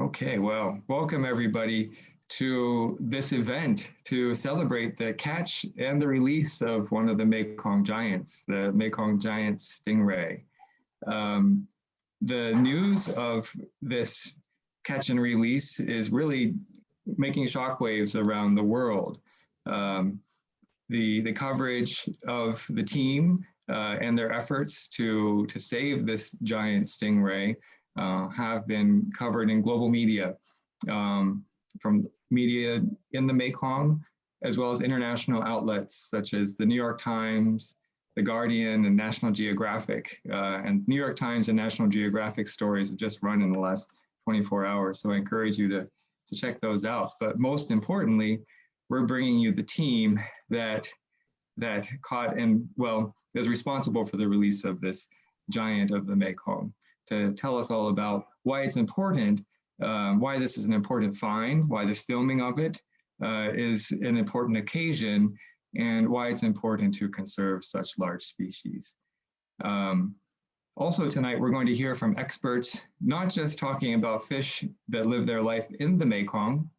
Okay, well, welcome everybody to this event to celebrate the catch and the release of one of the Mekong giants, the Mekong giant Stingray. Um, the news of this catch and release is really making shockwaves around the world. The coverage of the team and their efforts to save this giant stingray have been covered in global media, from media in the Mekong, as well as international outlets such as the New York Times, the Guardian, and National Geographic. And New York Times and National Geographic stories have just run in the last 24 hours. So I encourage you to check those out. But most importantly, we're bringing you the team that caught and, well, is responsible for the release of this giant of the Mekong, to tell us all about why it's important, why this is an important find, why the filming of it is an important occasion, and why it's important to conserve such large species. Also tonight, we're going to hear from experts, not just talking about fish that live their life in the Mekong.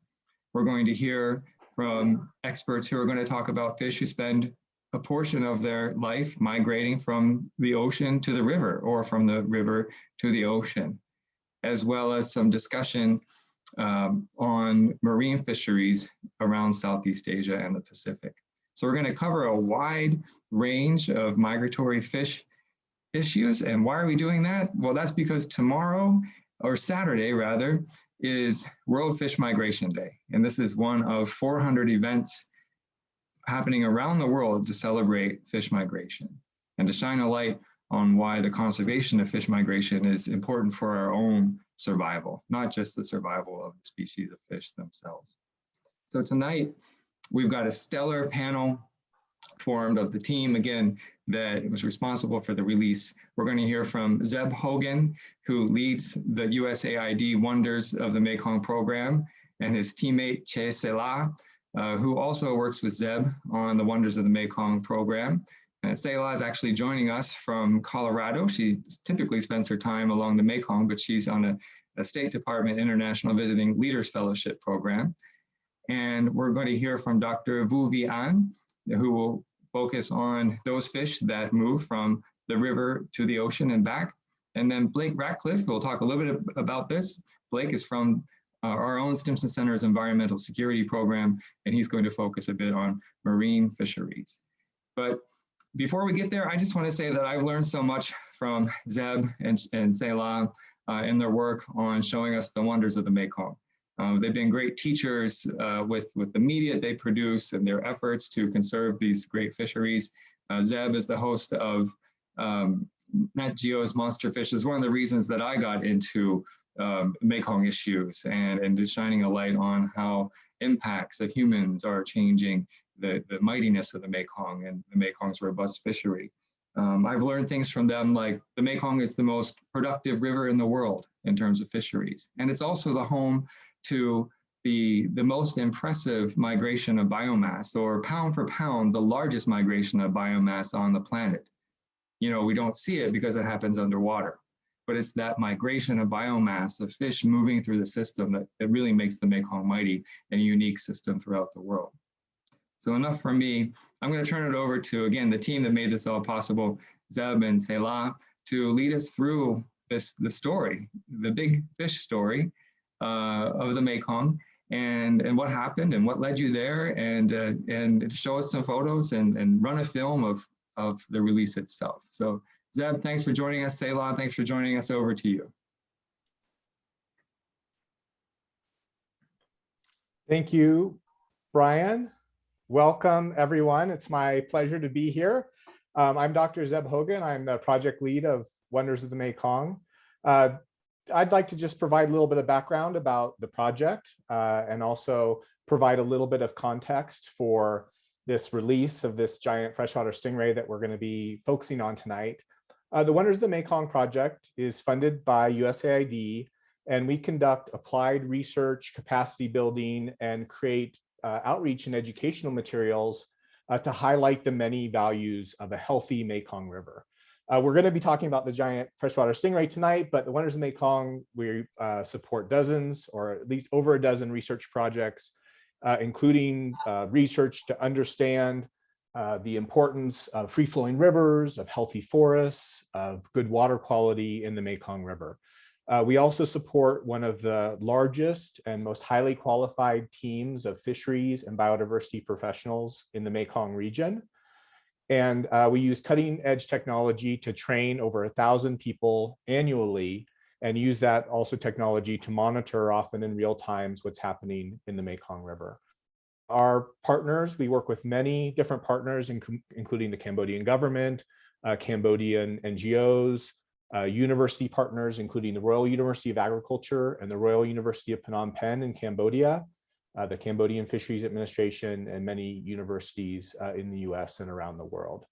We're going to hear from experts who are going to talk about fish who spend a portion of their life migrating from the ocean to the river, or from the river to the ocean, as well as some discussion on marine fisheries around Southeast Asia and the Pacific. So we're going to cover a wide range of migratory fish issues. And why are we doing that? Well, that's because tomorrow, or Saturday rather, is World Fish Migration Day. And this is one of 400 events happening around the world to celebrate fish migration and to shine a light on why the conservation of fish migration is important for our own survival, not just the survival of the species of fish themselves. So tonight, we've got a stellar panel formed of the team, again, that was responsible for the release. We're going to hear from Zeb Hogan, who leads the USAID Wonders of the Mekong program, and his teammate, Che Selah, who also works with Zeb on the Wonders of the Mekong program. And Selah is actually joining us from Colorado. She typically spends her time along the Mekong, but she's on a State Department International Visiting Leaders Fellowship program. And we're going to hear from Dr. Vu Vi An, who will focus on those fish that move from the river to the ocean and back. And then Blake Radcliff will talk a little bit about this. Blake is from our own Stimson Center's Environmental Security Program, and he's going to focus a bit on marine fisheries. But before we get there, I just want to say that I've learned so much from Zeb and Selah in their work on showing us the wonders of the Mekong. They've been great teachers with the media they produce and their efforts to conserve these great fisheries. Zeb is the host of Nat Geo's Monster Fish. Is one of the reasons that I got into Mekong issues and shining a light on how impacts of humans are changing the mightiness of the Mekong and the Mekong's robust fishery. I've learned things from them, like the Mekong is the most productive river in the world in terms of fisheries. And it's also the home to the most impressive migration of biomass, or pound for pound, the largest migration of biomass on the planet. You know, we don't see it because it happens underwater, but it's that migration of biomass of fish moving through the system that really makes the Mekong mighty and a unique system throughout the world. So enough from me. I'm going to turn it over to, again, the team that made this all possible, Zeb and Selah, to lead us through the story, the big fish story of the Mekong, and what happened and what led you there, and show us some photos and run a film of the release itself. So Zeb, thanks for joining us. Selah, thanks for joining us. Over to you. Thank you, Brian. Welcome, everyone. It's my pleasure to be here. I'm Dr. Zeb Hogan. I'm the project lead of Wonders of the Mekong. I'd like to just provide a little bit of background about the project and also provide a little bit of context for this release of this giant freshwater stingray that we're going to be focusing on tonight. The Wonders of the Mekong project is funded by USAID, and we conduct applied research, capacity building, and create outreach and educational materials to highlight the many values of a healthy Mekong River. We're going to be talking about the giant freshwater stingray tonight, but the Wonders of the Mekong, we support dozens or at least over a dozen research projects, including research to understand the importance of free-flowing rivers, of healthy forests, of good water quality in the Mekong River. We also support one of the largest and most highly qualified teams of fisheries and biodiversity professionals in the Mekong region. And we use cutting edge technology to train over 1,000 people annually and use that also technology to monitor often in real time what's happening in the Mekong River. Our partners, we work with many different partners, including the Cambodian government, Cambodian NGOs, university partners, including the Royal University of Agriculture and the Royal University of Phnom Penh in Cambodia, the Cambodian Fisheries Administration, and many universities in the US and around the world.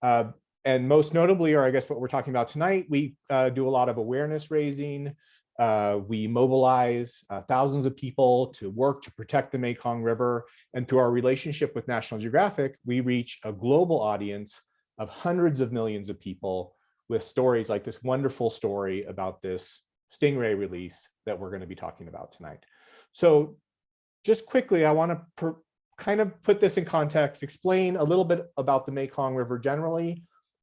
And most notably, or I guess what we're talking about tonight, we do a lot of awareness raising. We mobilize thousands of people to work to protect the Mekong River. And through our relationship with National Geographic, we reach a global audience of hundreds of millions of people with stories like this wonderful story about this stingray release that we're going to be talking about tonight. So just quickly, I want to kind of put this in context, explain a little bit about the Mekong River generally,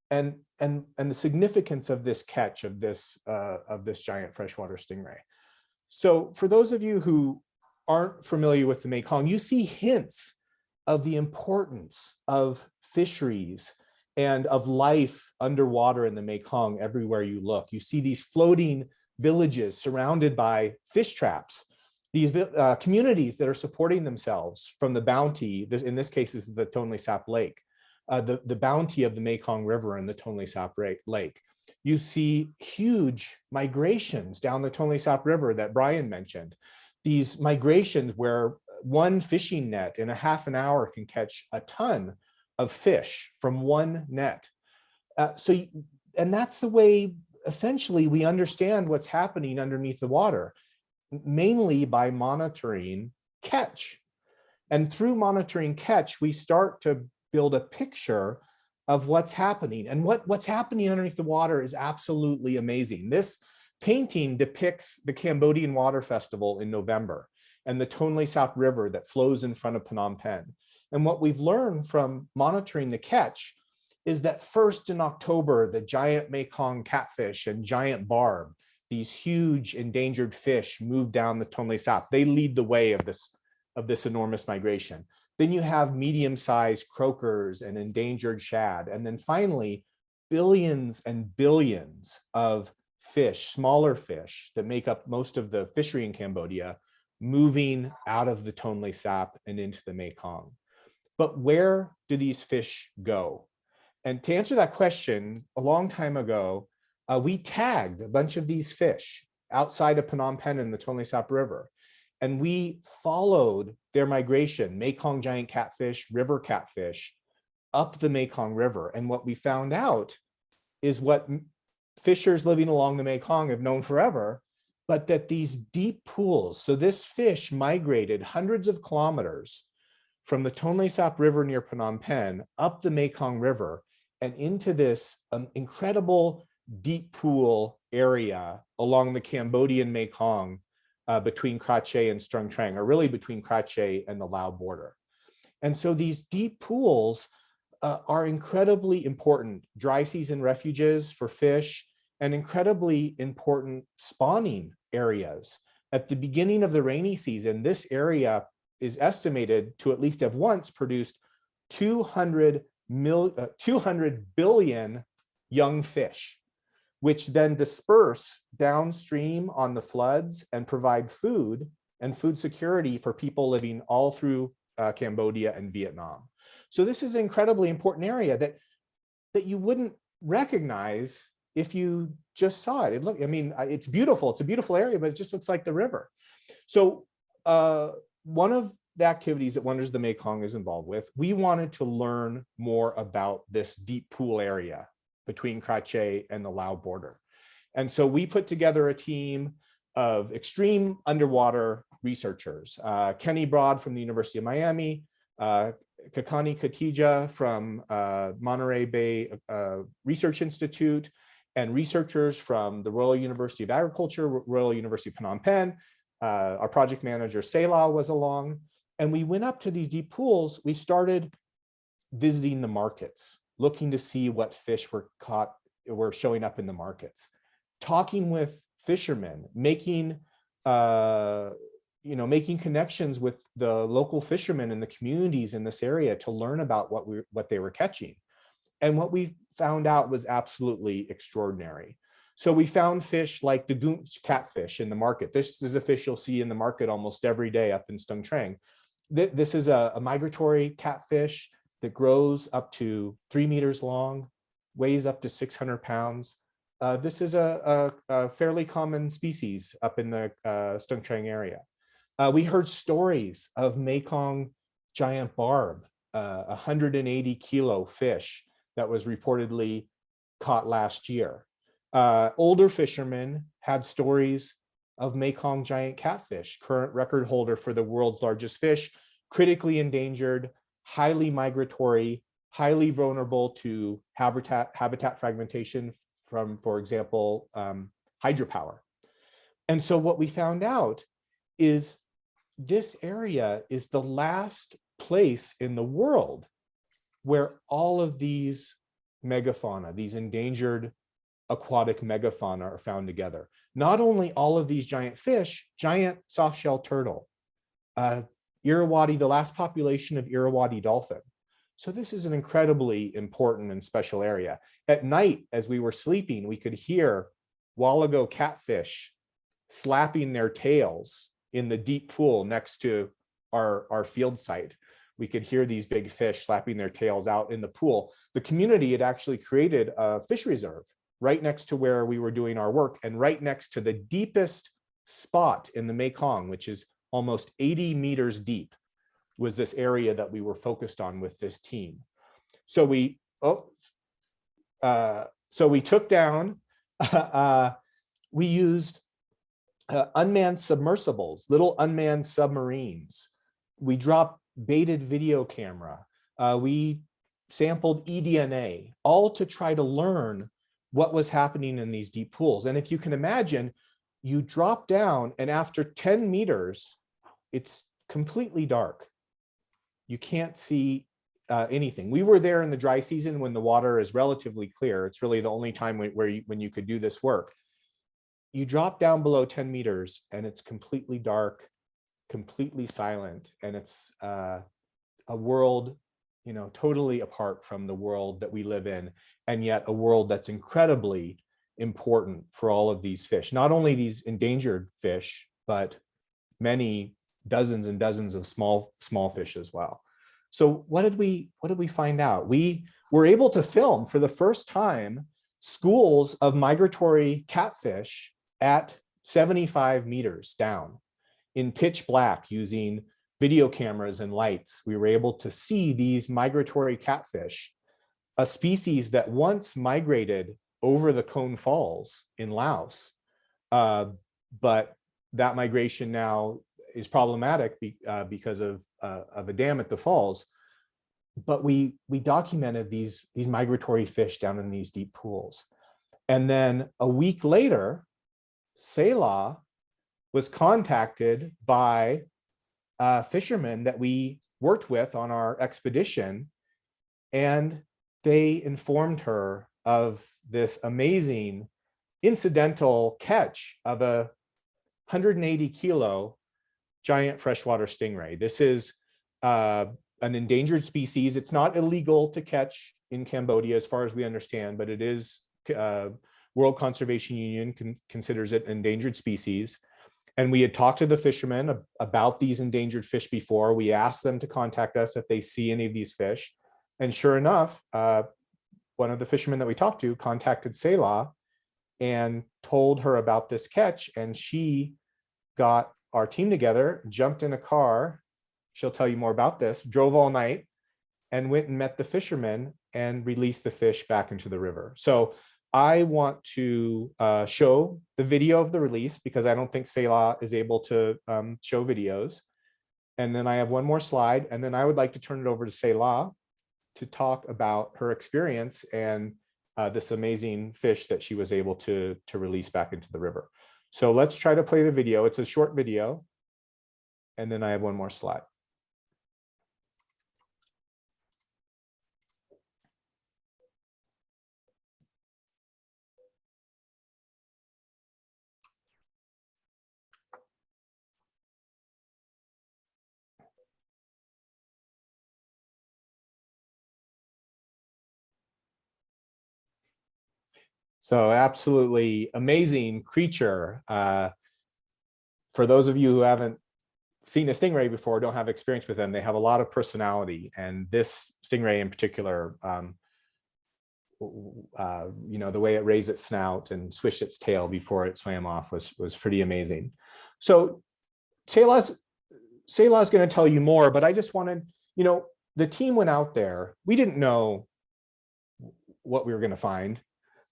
and the significance of this catch of this giant freshwater stingray. So for those of you who aren't familiar with the Mekong, you see hints of the importance of fisheries and of life underwater in the Mekong everywhere you look. You see these floating villages surrounded by fish traps, these communities that are supporting themselves from the bounty. In this case, this is the Tonle Sap Lake, the bounty of the Mekong River and the Tonle Sap Lake. You see huge migrations down the Tonle Sap River that Brian mentioned. These migrations where one fishing net in a half an hour can catch a ton of fish from one net. And that's the way, essentially, we understand what's happening underneath the water, mainly by monitoring catch. And through monitoring catch, we start to build a picture of what's happening. And what's happening underneath the water is absolutely amazing. This painting depicts the Cambodian Water Festival in November and the Tonle Sap River that flows in front of Phnom Penh. And what we've learned from monitoring the catch is that first in October, the giant Mekong catfish and giant barb, these huge endangered fish, move down the Tonle Sap. They lead the way of this enormous migration. Then you have medium-sized croakers and endangered shad. And then finally, billions and billions of fish, smaller fish that make up most of the fishery in Cambodia, moving out of the Tonle Sap and into the Mekong. But where do these fish go? And to answer that question, a long time ago, we tagged a bunch of these fish outside of Phnom Penh in the Tonle Sap River. And we followed their migration, Mekong giant catfish, river catfish, up the Mekong River. And what we found out is what fishers living along the Mekong have known forever, but that these deep pools, so this fish migrated hundreds of kilometers from the Tonle Sap River near Phnom Penh up the Mekong River and into this incredible deep pool area along the Cambodian Mekong between Krache and Strung Trang, or really between Krache and the Lao border. And so these deep pools are incredibly important dry season refuges for fish and incredibly important spawning areas. At the beginning of the rainy season, this area is estimated to at least have once produced 200 billion young fish, which then disperse downstream on the floods and provide food and food security for people living all through Cambodia and Vietnam. So this is an incredibly important area that you wouldn't recognize if you just saw it. It's beautiful. It's a beautiful area, but it just looks like the river. So one of the activities that Wonders of the Mekong is involved with, we wanted to learn more about this deep pool area between Krache and the Lao border. And so we put together a team of extreme underwater researchers, Kenny Broad from the University of Miami, Kakani Katija from Monterey Bay Research Institute, and researchers from the Royal University of Agriculture, Royal University of Phnom Penh. Our project manager, Selah, was along. And we went up to these deep pools. We started visiting the markets, looking to see what fish were showing up in the markets, talking with fishermen, making connections with the local fishermen in the communities in this area to learn about what they were catching. And what we found out was absolutely extraordinary. So we found fish like the goonch catfish in the market. This is a fish you'll see in the market almost every day up in Stung Treng. This is a migratory catfish that grows up to 3 meters long, weighs up to 600 pounds. This is a fairly common species up in the Stung Treng area. We heard stories of Mekong giant barb, 180 kilo fish that was reportedly caught last year. Older fishermen had stories of Mekong giant catfish, current record holder for the world's largest fish, critically endangered, highly migratory, highly vulnerable to habitat fragmentation from, for example, hydropower. And so what we found out is this area is the last place in the world where all of these megafauna, these endangered aquatic megafauna, are found together. Not only all of these giant fish, giant soft-shell turtle, Irrawaddy, the last population of Irrawaddy dolphin. So this is an incredibly important and special area. At night, as we were sleeping, we could hear wallago catfish slapping their tails in the deep pool next to our field site. We could hear these big fish slapping their tails out in the pool. The community had actually created a fish reserve right next to where we were doing our work, and right next to the deepest spot in the Mekong, which is almost 80 meters deep, was this area that we were focused on with this team. So we took down, we used unmanned submersibles, little unmanned submarines. We dropped baited video camera. We sampled eDNA, all to try to learn what was happening in these deep pools. And if you can imagine, you drop down and after 10 meters, it's completely dark. You can't see anything. We were there in the dry season when the water is relatively clear. It's really the only time when you could do this work. You drop down below 10 meters and it's completely dark, completely silent. And it's a world, totally apart from the world that we live in, and yet a world that's incredibly important for all of these fish. Not only these endangered fish, but many dozens and dozens of small fish as well. So what did we find out? We were able to film for the first time schools of migratory catfish at 75 meters down in pitch black using video cameras and lights. We were able to see these migratory catfish, a species that once migrated over the Cone Falls in Laos, but that migration now is problematic because of a dam at the falls. But we documented these migratory fish down in these deep pools. And then a week later, Selah was contacted by fishermen that we worked with on our expedition, and they informed her of this amazing incidental catch of a 180 kilo giant freshwater stingray. This is an endangered species. It's not illegal to catch in Cambodia as far as we understand, but it is World Conservation Union considers it an endangered species. And we had talked to the fishermen about these endangered fish before. We asked them to contact us if they see any of these fish. And sure enough, one of the fishermen that we talked to contacted Selah and told her about this catch. And she got our team together, jumped in a car. She'll tell you more about this, drove all night and went and met the fishermen and released the fish back into the river. So I want to show the video of the release because I don't think Selah is able to show videos. And then I have one more slide, and then I would like to turn it over to Selah to talk about her experience and this amazing fish that she was able to release back into the river. So let's try to play the video. It's a short video. And then I have one more slide. So absolutely amazing creature. For those of you who haven't seen a stingray before, don't have experience with them, they have a lot of personality. And this stingray in particular, the way it raised its snout and swished its tail before it swam off was pretty amazing. So Selah's going to tell you more, but I just wanted, the team went out there. We didn't know what we were going to find.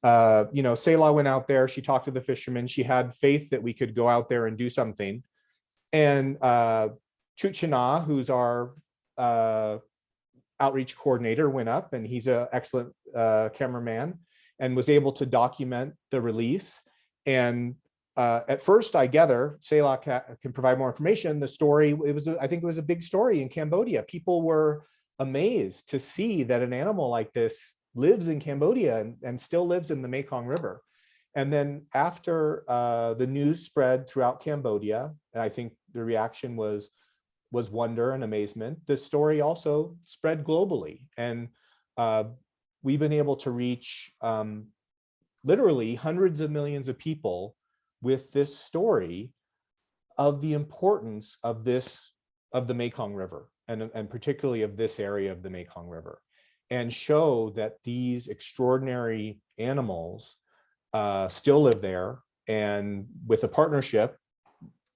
Selah went out there. She talked to the fishermen. She had faith that we could go out there and do something. And Chuchina, who's our outreach coordinator, went up, and he's an excellent cameraman, and was able to document the release. And at first, I gather Selah can provide more information. The story, I think it was a big story in Cambodia. People were amazed to see that an animal like this lives in Cambodia and still lives in the Mekong River. And then after the news spread throughout Cambodia, and I think the reaction was wonder and amazement, the story also spread globally. And we've been able to reach literally hundreds of millions of people with this story of the importance of the Mekong River, and particularly of this area of the Mekong River, and show that these extraordinary animals still live there. And with a partnership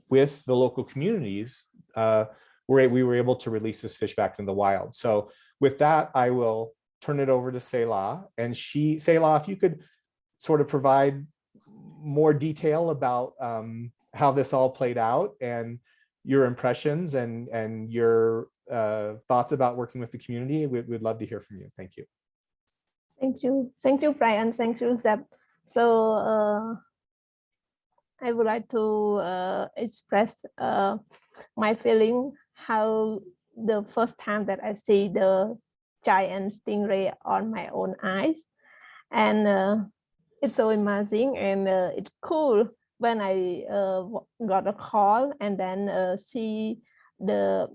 with the local communities, we were able to release this fish back in the wild. So with that, I will turn it over to Selah. And Selah, if you could sort of provide more detail about how this all played out and your impressions and your thoughts about working with the community, we'd love to hear from you. Thank you. Thank you, Brian. Thank you, Zeb. So I would like to express my feeling how the first time that I see the giant stingray on my own eyes, and it's so amazing, and it's cool when I got a call and then see the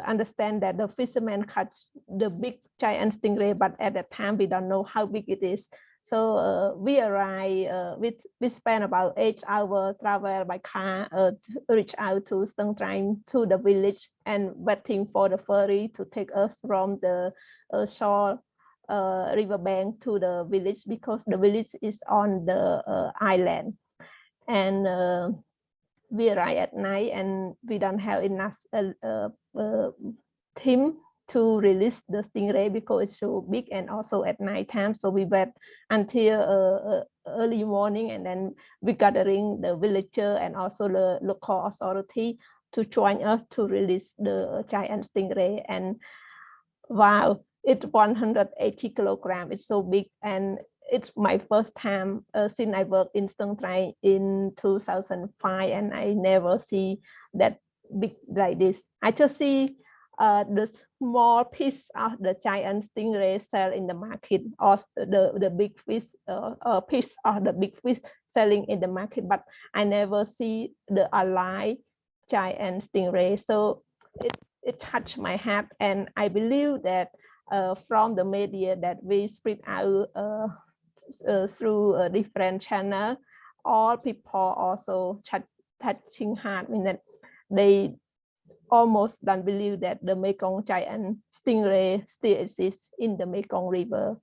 understand that the fisherman catch the big giant stingray, but at that time we don't know how big it is. So we arrived, we spent about 8 hours travel by car to reach out to Stingray, to the village, and waiting for the ferry to take us from the shore riverbank to the village, because the village is on the island. And we arrive at night, and we don't have enough team to release the stingray because it's so big, and also at night time. So we wait until early morning, and then we gathering the villager and also the local authority to join us to release the giant stingray. And wow, it's 180 kilograms. It's so big, and it's my first time since I worked in Stingray in 2005, and I never see that big like this. I just see the small piece of the giant stingray sell in the market, or the big fish, piece of the big fish selling in the market, but I never see the alive giant stingray. So it touched my heart, and I believe that from the media that we spread out through a different channel, all people also touching heart, I mean that they almost don't believe that the Mekong giant stingray still exists in the Mekong River.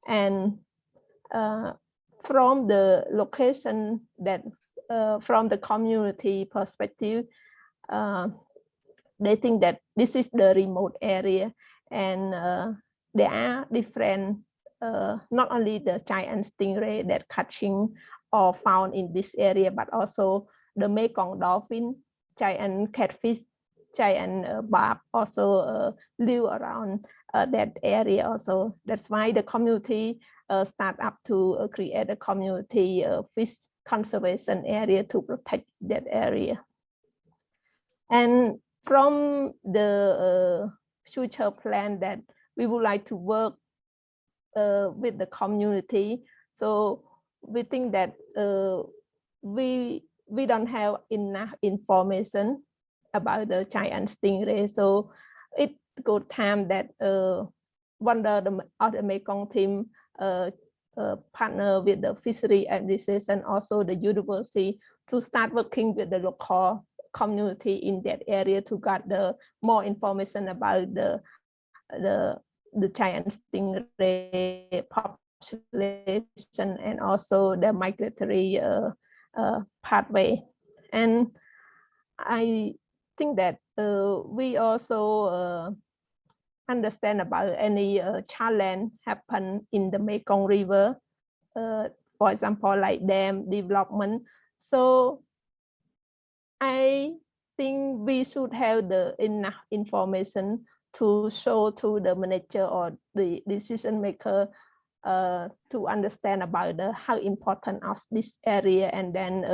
And from the location that, from the community perspective, they think that this is the remote area, and there are different, not only the giant stingray that catching or found in this area, but also the Mekong dolphin, giant catfish, giant barb also live around that area also. That's why the community start up to create a community fish conservation area to protect that area. And from the future plan that we would like to work with the community, so we think that we don't have enough information about the giant stingray. So it's good time that one of the Mekong team partner with the fishery administration, also the university, to start working with the local community in that area to get the more information about the giant stingray population and also the migratory pathway. And I think that we also understand about any challenge happen in the Mekong River, for example, like dam development. So I think we should have the enough information to show to the manager or the decision maker to understand about how important of this area, and then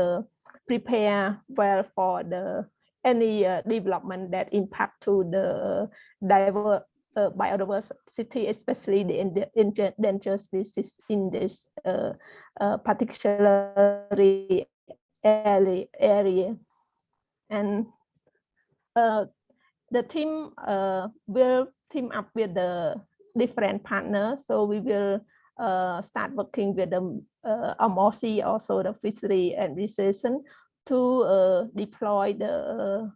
prepare well for any development that impact to the biodiversity, especially the endangered species in this particular area. And the team will team up with the different partners. So we will start working with the MOC, also the fishery administration, to deploy the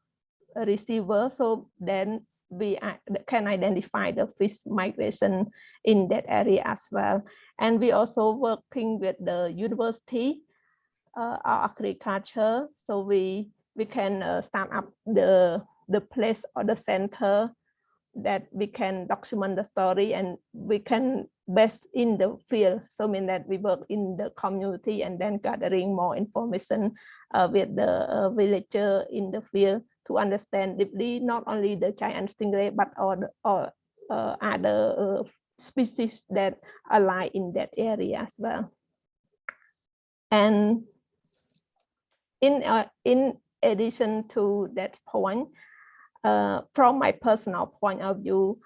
receiver, so then we can identify the fish migration in that area as well. And we also working with the university, agriculture, so we can start up the place or the center that we can document the story, and we can best in the field. So mean that we work in the community and then gathering more information with the villager in the field to understand deeply not only the giant stingray but other species that lie in that area as well. And in addition to that point, from my personal point of view,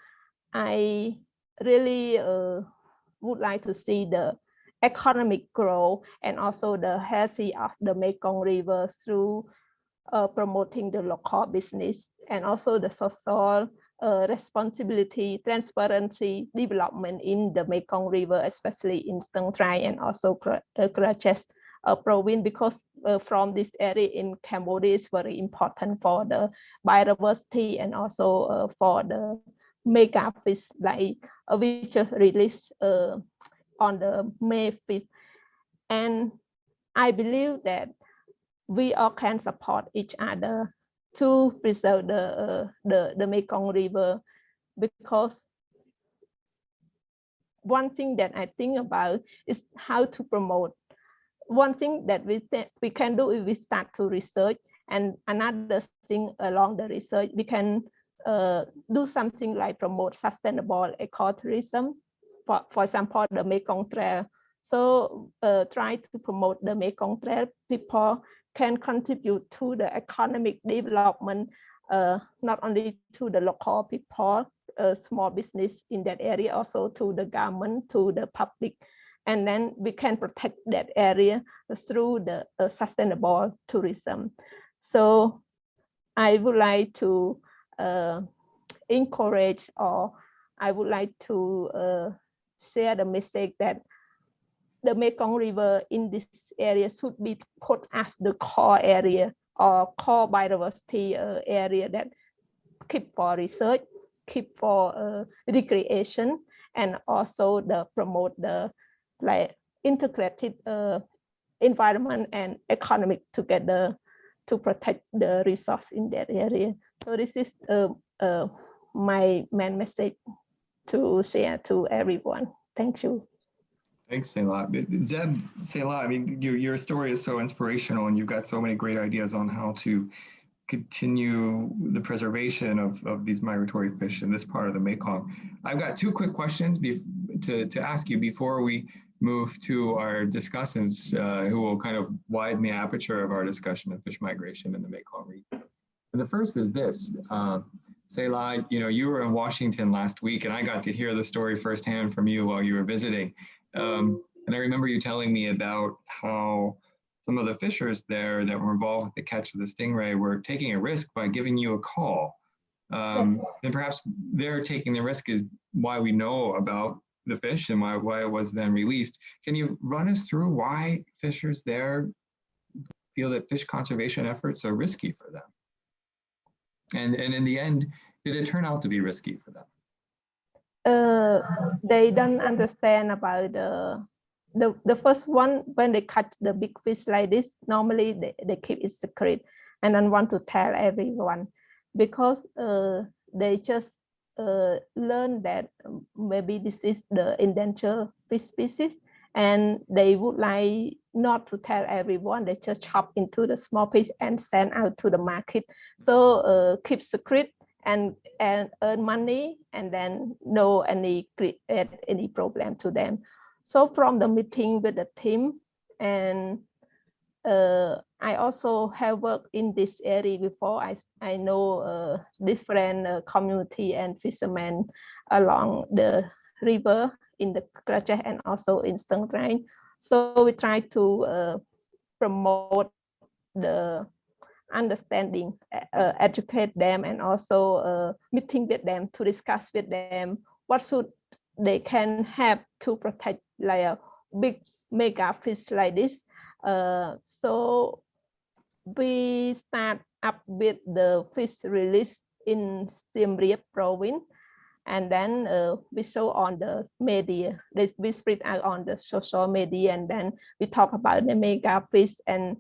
I really would like to see the economic growth and also the healthy of the Mekong River through promoting the local business and also the social responsibility, transparency, development in the Mekong River, especially in Stingray and also Freshwater province, because from this area in Cambodia is very important for the biodiversity and also for the mega fish like which released on the May 5th. And I believe that we all can support each other to preserve the Mekong River, because one thing that I think about is how to promote. One thing that we can do is we start to research, and another thing along the research, we can do something like promote sustainable ecotourism, for example, the Mekong Trail. So try to promote the Mekong Trail. People can contribute to the economic development, not only to the local people, small business in that area, also to the government, to the public. And then we can protect that area through the sustainable tourism. So I would like to encourage, or I would like to share the message that the Mekong River in this area should be put as the core area or core biodiversity area that keep for research, keep for recreation, and also the promote the integrated environment and economic together to protect the resource in that area. So this is my main message to share to everyone. Thank you. Thanks, Selah. Selah, I mean, your story is so inspirational, and you've got so many great ideas on how to continue the preservation of these migratory fish in this part of the Mekong. I've got two quick questions to ask you before we move to our discussants who will kind of widen the aperture of our discussion of fish migration in the Mekong region. And the first is this, Selah, you were in Washington last week and I got to hear the story firsthand from you while you were visiting. And I remember you telling me about how some of the fishers there that were involved with the catch of the stingray were taking a risk by giving you a call. And perhaps they're taking the risk is why we know about the fish and why it was then released. Can you run us through why fishers there feel that fish conservation efforts are risky for them? And in the end, did it turn out to be risky for them? They don't understand about the first one. When they catch the big fish like this, normally they keep it secret and don't want to tell everyone, because they just learn that maybe this is the endangered fish species and they would like not to tell everyone. They just chop into the small fish and send out to the market. So keep secret and earn money, and then no create any problem to them. So from the meeting with the team, and I also have worked in this area before. I know different community and fishermen along the river in the Freshwater and also in Stingray. So we try to promote the understanding, educate them, and also meeting with them to discuss with them what should they can have to protect like a big mega fish like this. So we start up with the fish release in Siem Reap province, and then we show on the media. We spread out on the social media, and then we talk about the mega fish, and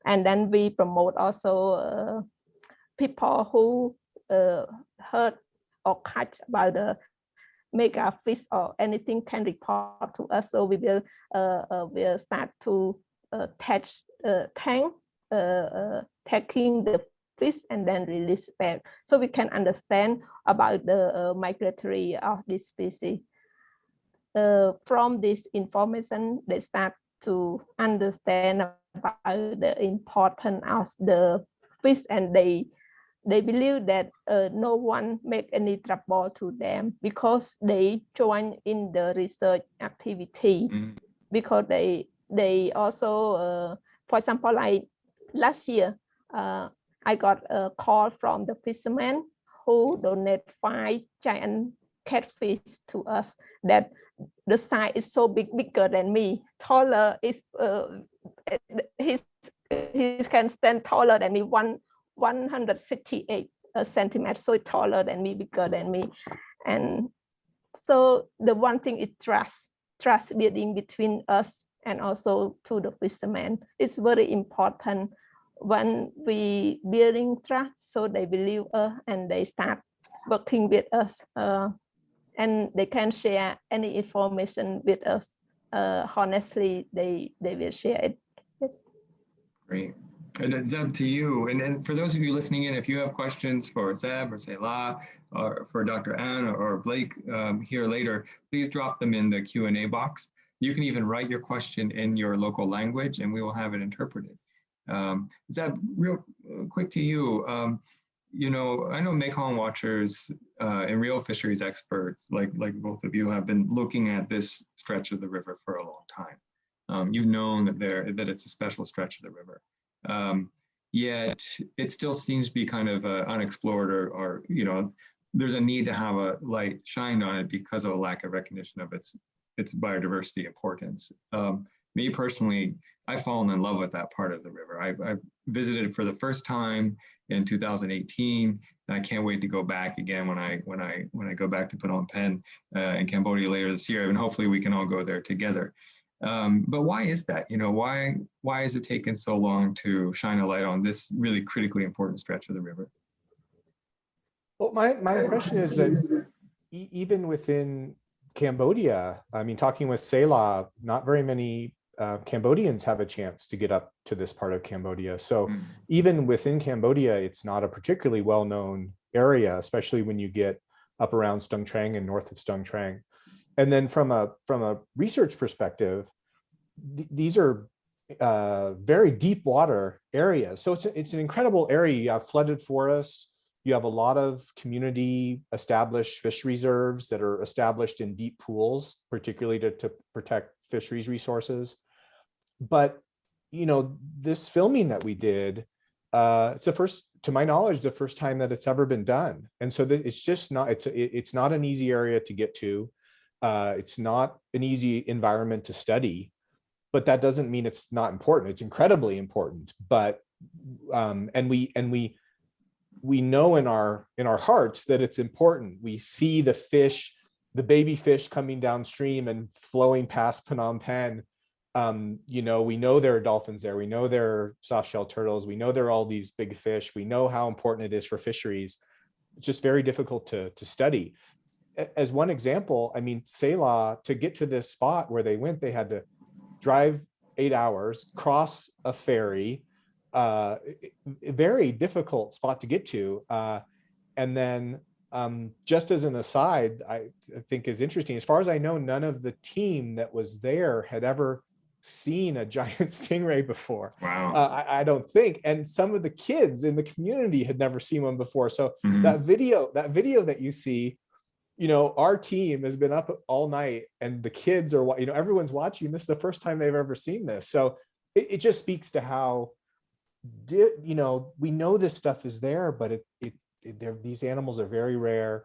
then we promote also people who heard or catch about the mega fish or anything can report to us. So we will start to taking the fish and then release back, so we can understand about the migratory of this species. From this information, they start to understand about the importance of the fish, and they believe that no one make any trouble to them because they join in the research activity. Because they also, for example, like last year, I got a call from the fisherman who donate 5 giant catfish to us, that the size is so bigger than me, taller. Is he can stand taller than me, 168 centimeters, so taller than me, bigger than me. And so the one thing is trust building between us and also to the fishermen. It's very important when we building trust, so they believe us and they start working with us, and they can share any information with us. Honestly, they will share it. Great. And Zeb, to you, and then for those of you listening in, if you have questions for Zeb or Selah or for Dr. Ann or Blake here later, please drop them in the Q&A box. You can even write your question in your local language and we will have it interpreted. Zeb, real quick to you, I know Mekong watchers and real fisheries experts like both of you have been looking at this stretch of the river for a long time. You've known that it's a special stretch of the river. Yet it still seems to be kind of unexplored, or there's a need to have a light shined on it because of a lack of recognition of its biodiversity importance. Me personally, I've fallen in love with that part of the river. I visited for the first time in 2018, and I can't wait to go back again when I go back to Phnom Penh in Cambodia later this year, and hopefully we can all go there together. But why is that? Why has it taken so long to shine a light on this really critically important stretch of the river? Well, my impression is that even within Cambodia, I mean, talking with Selah, not very many Cambodians have a chance to get up to this part of Cambodia. So even within Cambodia, it's not a particularly well-known area, especially when you get up around Stung Treng and north of Stung Treng. And then from a research perspective, these are very deep water areas. So it's an incredible area. You have flooded forests. You have a lot of community established fish reserves that are established in deep pools, particularly to protect fisheries resources. But, you know, this filming that we did, it's the first, to my knowledge, the first time that it's ever been done. And so it's just not, it's not an easy area to get to. It's not an easy environment to study, but that doesn't mean it's not important. It's incredibly important. But and we know in our hearts that it's important. We see the fish, the baby fish coming downstream and flowing past Phnom Penh. You know, we know there are dolphins there. We know there are soft-shell turtles. We know there are all these big fish. We know how important it is for fisheries. It's just very difficult to study. As one example, I mean, Selah, to get to this spot where they went, they had to drive 8 hours, cross a ferry, a very difficult spot to get to. And then just as an aside, I think is interesting, as far as I know, none of the team that was there had ever seen a giant stingray before. Wow. I don't think. And some of the kids in the community had never seen one before. So that video that you see, you know, our team has been up all night and the kids are, you know, everyone's watching. This is the first time they've ever seen this. So it just speaks to how, you know, we know this stuff is there, but these animals are very rare,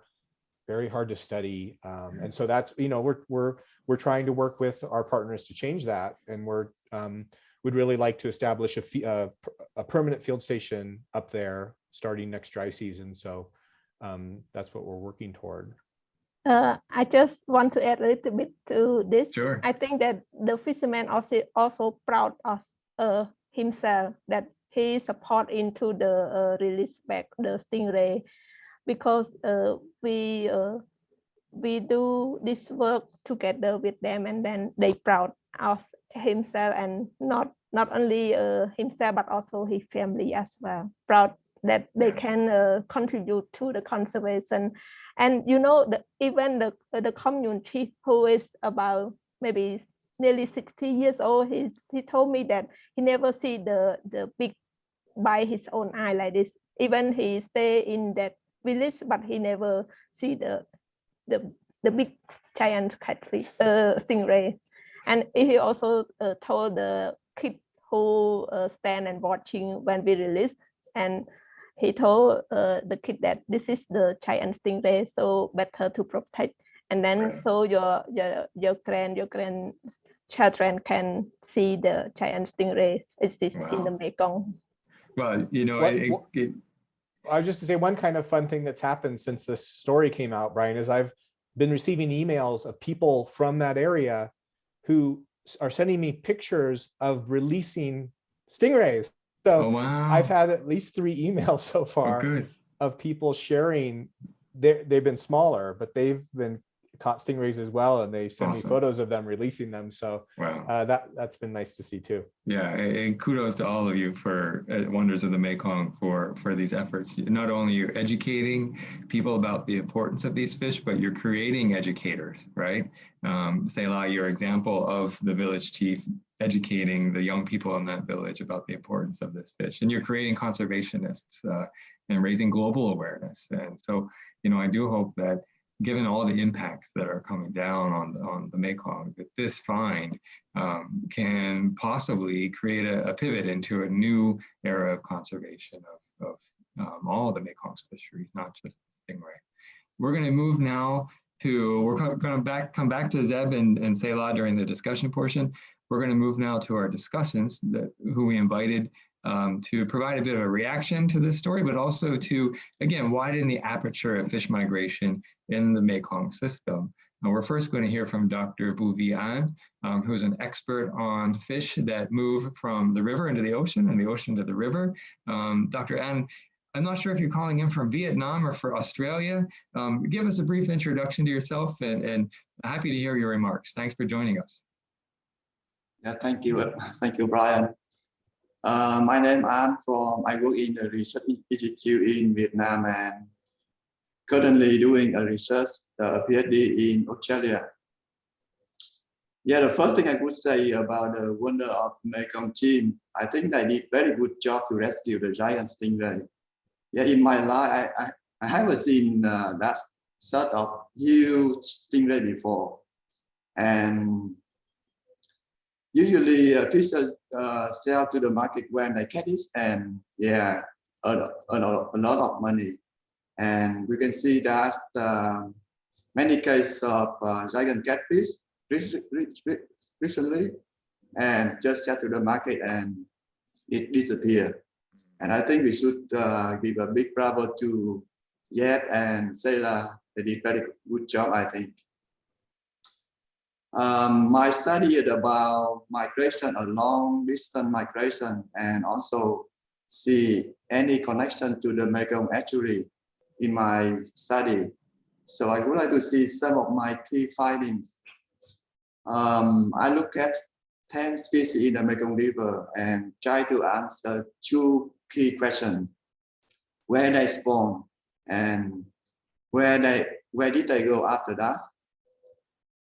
very hard to study. And so that's, you know, we're trying to work with our partners to change that. And we'd really like to establish a permanent field station up there starting next dry season. So that's what we're working toward. I just want to add a little bit to this. Sure. I think that the fisherman also proud of himself that he support into the release back the stingray, because we do this work together with them, and then they proud of himself, and not only himself but also his family as well. Proud that they can contribute to the conservation. And you know, even the community, who is about maybe nearly 60 years old, he told me that he never see the big by his own eye like this. Even he stay in that village, but he never see the big giant catfish, stingray. And he also told the kid who stand and watching when we release, and he told the kid that this is the giant stingray, so better to protect. And then so your grandchildren can see the giant stingray exist in the Mekong. Well, you know, I was just to say, one kind of fun thing that's happened since this story came out, Brian, is I've been receiving emails of people from that area who are sending me pictures of releasing stingrays. So I've had at least 3 emails so far of people sharing. They've been smaller, but they've been caught stingrays as well, and they send me photos of them releasing them. So that's been nice to see too. Yeah, and kudos to all of you for Wonders of the Mekong for these efforts. Not only you're educating people about the importance of these fish, but you're creating educators, right? Selah, your example of the village chief educating the young people in that village about the importance of this fish, and you're creating conservationists and raising global awareness. And so, you know, I do hope that, given all the impacts that are coming down on the Mekong, that this find can possibly create a pivot into a new era of conservation of all of the Mekong's fisheries, not just stingray. We're going to move now to, we're going to come back to Zeb and Selah during the discussion portion. We're going to move now to our discussants who we invited to provide a bit of a reaction to this story, but also to, again, widen the aperture of fish migration in the Mekong system. And we're first going to hear from Dr. Vu Vi An, who's an expert on fish that move from the river into the ocean and the ocean to the river. Dr. An, I'm not sure if you're calling in from Vietnam or for Australia. Give us a brief introduction to yourself, and happy to hear your remarks. Thanks for joining us. Yeah, thank you. Thank you, Brian. My name I work in the research institute in Vietnam and currently doing a research PhD in Australia. Yeah, the first thing I would say about the wonder of Mekong team, I think they did very good job to rescue the giant stingray. Yeah, in my life, I haven't seen that sort of huge stingray before. And usually fishers sell to the market when they catch it, and yeah, a lot of money. And we can see that many cases of giant catfish recently, and just sell to the market and it disappeared. And I think we should give a big bravo to Yep and Sailor. They did very good job, I think. My study is about migration, a long distance migration, and also see any connection to the Mekong estuary in my study. So I would like to see some of my key findings. I look at 10 species in the Mekong River and try to answer 2 key questions: where they spawn and where did they go after that.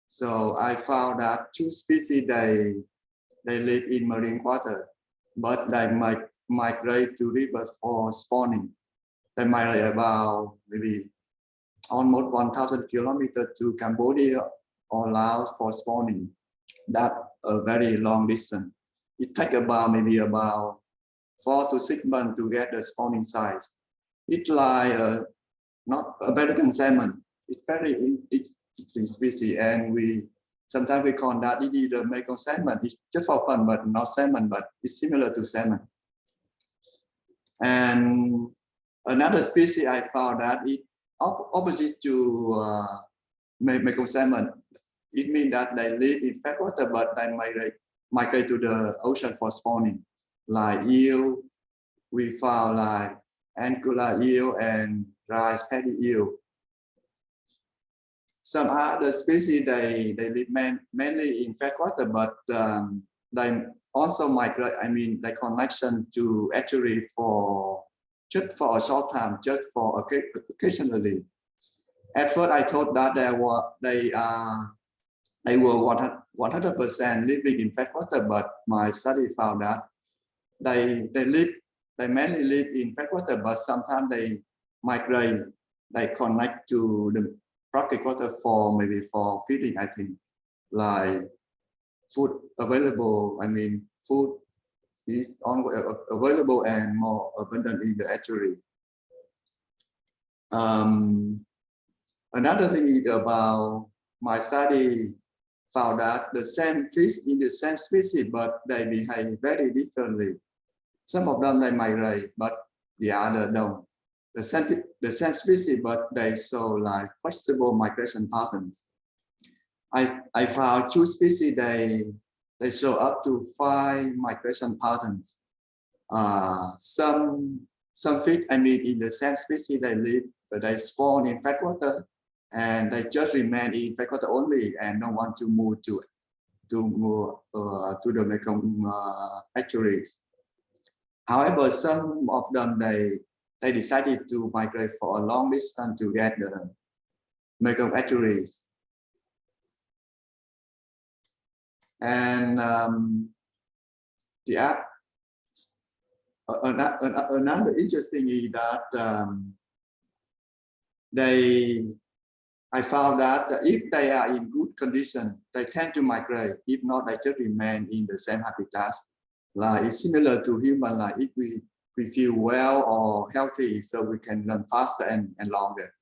So I found that 2 species they live in marine water, but they migrate to rivers for spawning. They migrate about maybe almost 1,000 kilometers to Cambodia or Laos for spawning. That's a very long distance. It takes maybe about 4 to 6 months to get the spawning size. It's like not American salmon. It's very interesting species, and sometimes we call that the Mekong salmon. It's just for fun, but not salmon, but it's similar to salmon. And another species I found that it's opposite to Mekong salmon. It means that they live in freshwater, but they migrate to the ocean for spawning. Like eel, we found like angular eel and rice paddy eel. Some other species they live mainly in freshwater, but they also migrate. I mean, they connection to estuary just for a short time, just for occasionally. At first, I thought that they were 100% living in freshwater, but my study found that they mainly live in freshwater, but sometimes they migrate, they connect to the brackish water for feeding, I think, like food available. I mean, food is available and more abundant in the estuary. Another thing is about my study found that the same fish in the same species, but they behave very differently. Some of them they migrate, but the other don't. The same species, but they show like flexible migration patterns. I found 2 species they show up to 5 migration patterns. Some fish, I mean, in the same species they live, but they spawn in freshwater, and they just remain in freshwater only and don't want to move to the Mekong estuaries. However, some of them they decided to migrate for a long distance to get the Mekong estuaries. And another interesting is that I found that if they are in good condition, they tend to migrate. If not, they just remain in the same habitat. Like it's similar to human. Like if we feel well or healthy, so we can run faster and longer.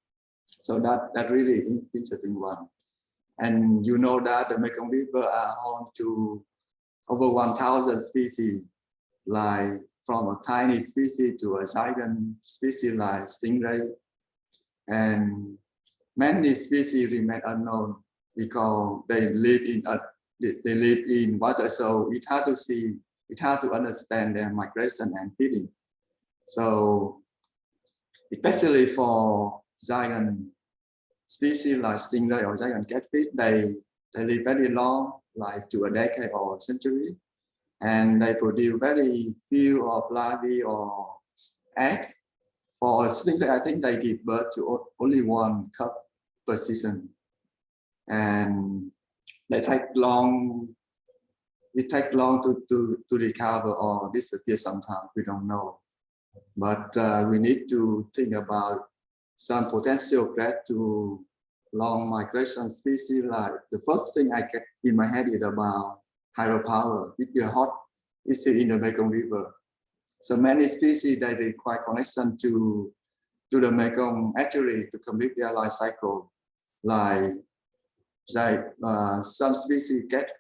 So that really interesting one. And you know that the Mekong River are home to over 1,000 species, like from a tiny species to a giant species like stingray. And many species remain unknown because they live in water, so it's hard to see, it's hard to understand their migration and feeding. So especially for giant species like stingray or giant catfish, they live very long like to a decade or a century, and they produce very few of larvae or eggs. For stingray, I think they give birth to only one cub per season, and they take long. It takes long to recover or disappear. Sometimes we don't know, but we need to think about some potential threat to long migration species. Like the first thing I get in my head is about hydropower. If you're hot, it's still in the Mekong River. So many species that require connection to the Mekong estuary to complete their life cycle. Like some species get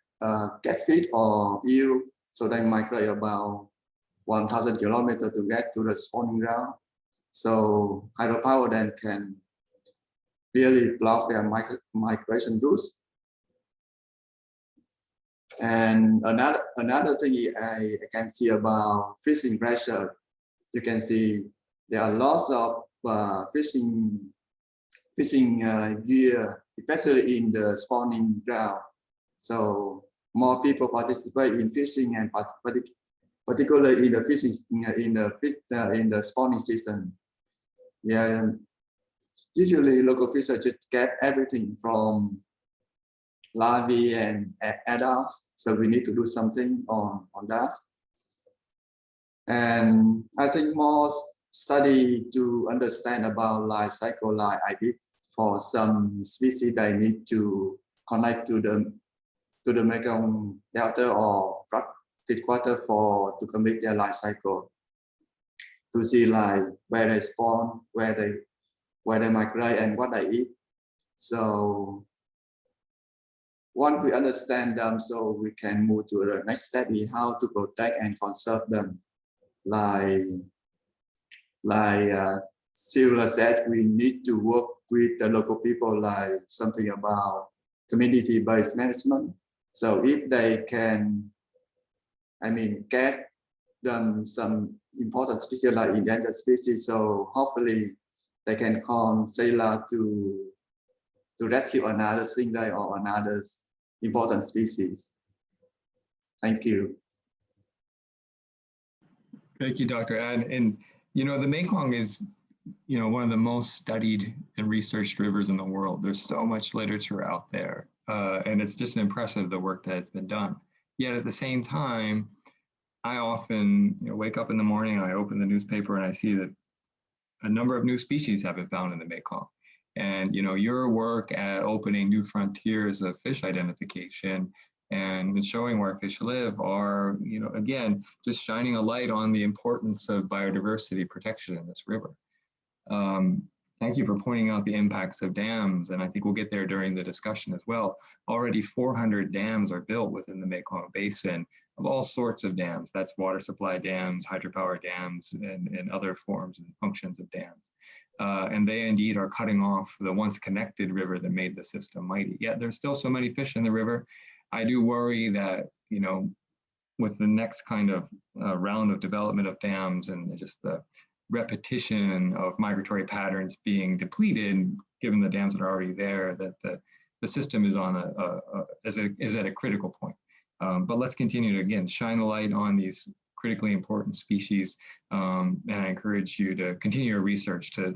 feed or eel, so they migrate about 1,000 kilometers to get to the spawning ground. So hydropower then can really block their migration routes. And another thing I can see about fishing pressure, you can see there are lots of fishing gear, especially in the spawning ground. So more people participate in fishing, and particularly in the fishing in the spawning season. Yeah, usually local fishers just get everything from larvae and adults, so we need to do something on that. And I think more study to understand about life cycle, like I did for some species, they need to connect to the Mekong Delta or Freshwater to complete their life cycle, to see like where they spawn, where they migrate, and what they eat. So once we understand them, so we can move to the next study, how to protect and conserve them. Like Sylvia said, we need to work with the local people, like something about community-based management. So if they can, get them some important species like endangered species, so hopefully they can call sailor to rescue another stingray or another important species. Thank you. Thank you, Dr. Ad. And, the Mekong is, one of the most studied and researched rivers in the world. There's so much literature out there. And it's just impressive, the work that has been done. Yet at the same time, I often wake up in the morning, and I open the newspaper and I see that a number of new species have been found in the Mekong. And your work at opening new frontiers of fish identification and showing where fish live are, again, just shining a light on the importance of biodiversity protection in this river. Thank you for pointing out the impacts of dams, and I think we'll get there during the discussion as well. Already 400 dams are built within the Mekong Basin of all sorts of dams. That's water supply dams, hydropower dams, and other forms and functions of dams. And they indeed are cutting off the once connected river that made the system mighty. Yet there's still so many fish in the river. I do worry that, with the next kind of round of development of dams and just the repetition of migratory patterns being depleted, given the dams that are already there, that the system is is at a critical point. But let's continue to, again, shine a light on these critically important species. And I encourage you to continue your research to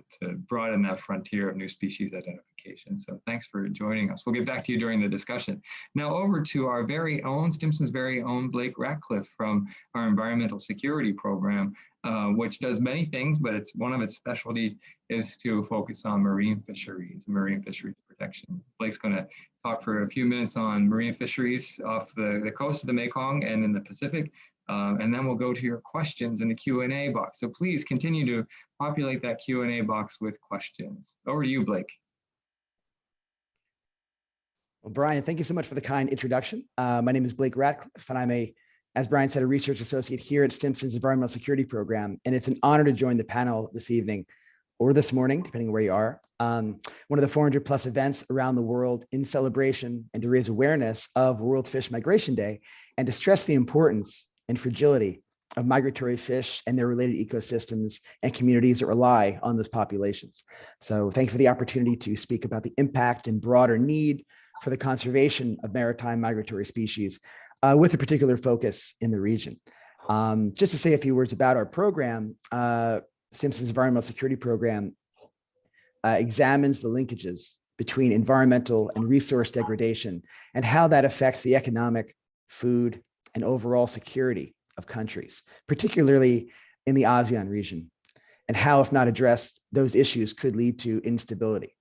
broaden that frontier of new species identification. So thanks for joining us. We'll get back to you during the discussion. Now over to our very own, Stimson's very own Blake Radcliff from our environmental security program, which does many things, but one of its specialties is to focus on marine fisheries protection. Blake's going to talk for a few minutes on marine fisheries off the coast of the Mekong and in the Pacific. And then we'll go to your questions in the Q&A box. So please continue to populate that Q&A box with questions. Over to you, Blake. Well, Brian, thank you so much for the kind introduction. My name is Blake Radcliff, and I'm as Brian said, a research associate here at Stimson's Environmental Security Program. And it's an honor to join the panel this evening or this morning, depending where you are. One of the 400 plus events around the world in celebration and to raise awareness of World Fish Migration Day and to stress the importance and fragility of migratory fish and their related ecosystems and communities that rely on those populations. So thank you for the opportunity to speak about the impact and broader need for the conservation of maritime migratory species with a particular focus in the region. Just to say a few words about our program, Stimson's Environmental Security Program examines the linkages between environmental and resource degradation and how that affects the economic, food, and overall security of countries, particularly in the ASEAN region, and how, if not addressed, those issues could lead to instability.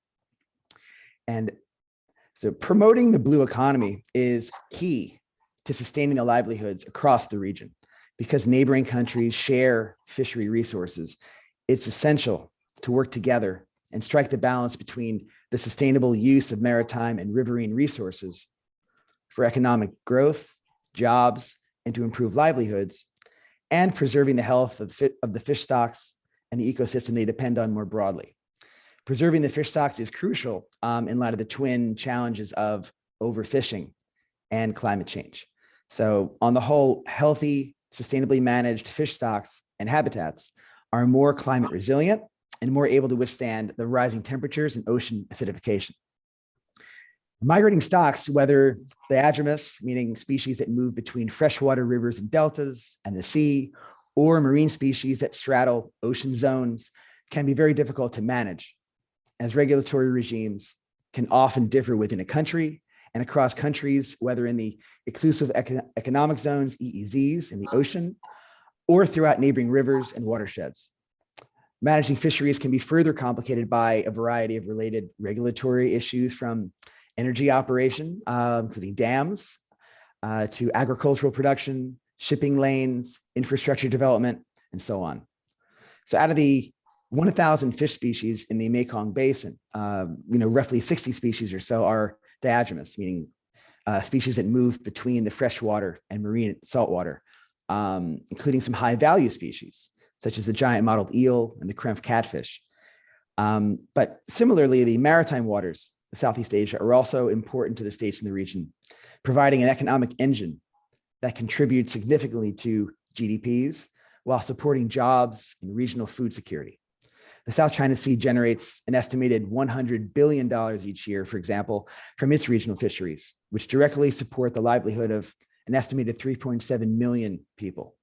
And so promoting the blue economy is key to sustaining the livelihoods across the region because neighboring countries share fishery resources. It's essential to work together and strike the balance between the sustainable use of maritime and riverine resources for economic growth, jobs, and to improve livelihoods, and preserving the health of the fish stocks and the ecosystem they depend on more broadly. Preserving the fish stocks is crucial in light of the twin challenges of overfishing and climate change. So on the whole, healthy, sustainably managed fish stocks and habitats are more climate resilient and more able to withstand the rising temperatures and ocean acidification. Migrating stocks, whether diadromous, meaning species that move between freshwater rivers and deltas and the sea, or marine species that straddle ocean zones, can be very difficult to manage, as regulatory regimes can often differ within a country and across countries, whether in the exclusive economic zones, EEZs, in the ocean, or throughout neighboring rivers and watersheds. Managing fisheries can be further complicated by a variety of related regulatory issues, from energy operation, including dams, to agricultural production, shipping lanes, infrastructure development, and so on. So out of the 1,000 fish species in the Mekong Basin, roughly 60 species or so are diadromous, meaning species that move between the freshwater and marine saltwater, including some high-value species, such as the giant mottled eel and the Krempf catfish. But similarly, the maritime waters of Southeast Asia are also important to the states in the region, providing an economic engine that contributes significantly to GDPs while supporting jobs and regional food security. The South China Sea generates an estimated $100 billion each year, for example, from its regional fisheries, which directly support the livelihood of an estimated 3.7 million people.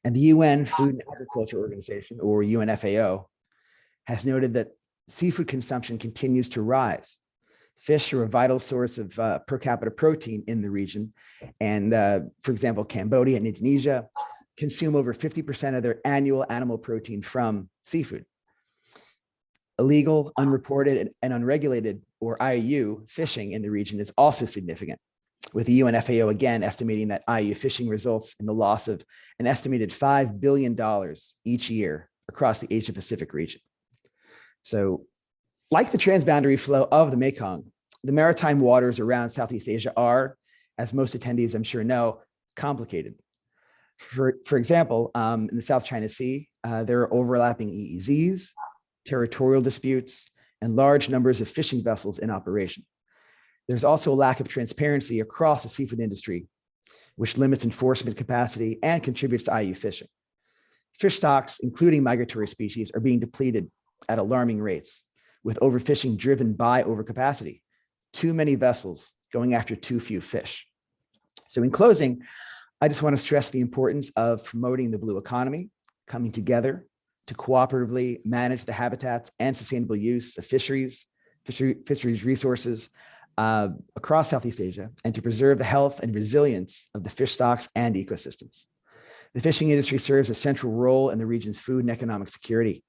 And the UN Food and Agriculture Organization, or UNFAO, has noted that seafood consumption continues to rise. Fish are a vital source of per capita protein in the region. And for example, Cambodia and Indonesia consume over 50% of their annual animal protein from seafood. Illegal, unreported, and unregulated, or IUU, fishing in the region is also significant, with the UNFAO again estimating that IUU fishing results in the loss of an estimated $5 billion each year across the Asia-Pacific region. So, like the transboundary flow of the Mekong, the maritime waters around Southeast Asia are, as most attendees I'm sure know, complicated. For example, in the South China Sea, there are overlapping EEZs, territorial disputes, and large numbers of fishing vessels in operation. There's also a lack of transparency across the seafood industry, which limits enforcement capacity and contributes to IUU fishing. Fish stocks, including migratory species, are being depleted at alarming rates, with overfishing driven by overcapacity, too many vessels going after too few fish. So in closing, I just want to stress the importance of promoting the blue economy, coming together to cooperatively manage the habitats and sustainable use of fisheries resources across Southeast Asia, and to preserve the health and resilience of the fish stocks and ecosystems. The fishing industry serves a central role in the region's food and economic security,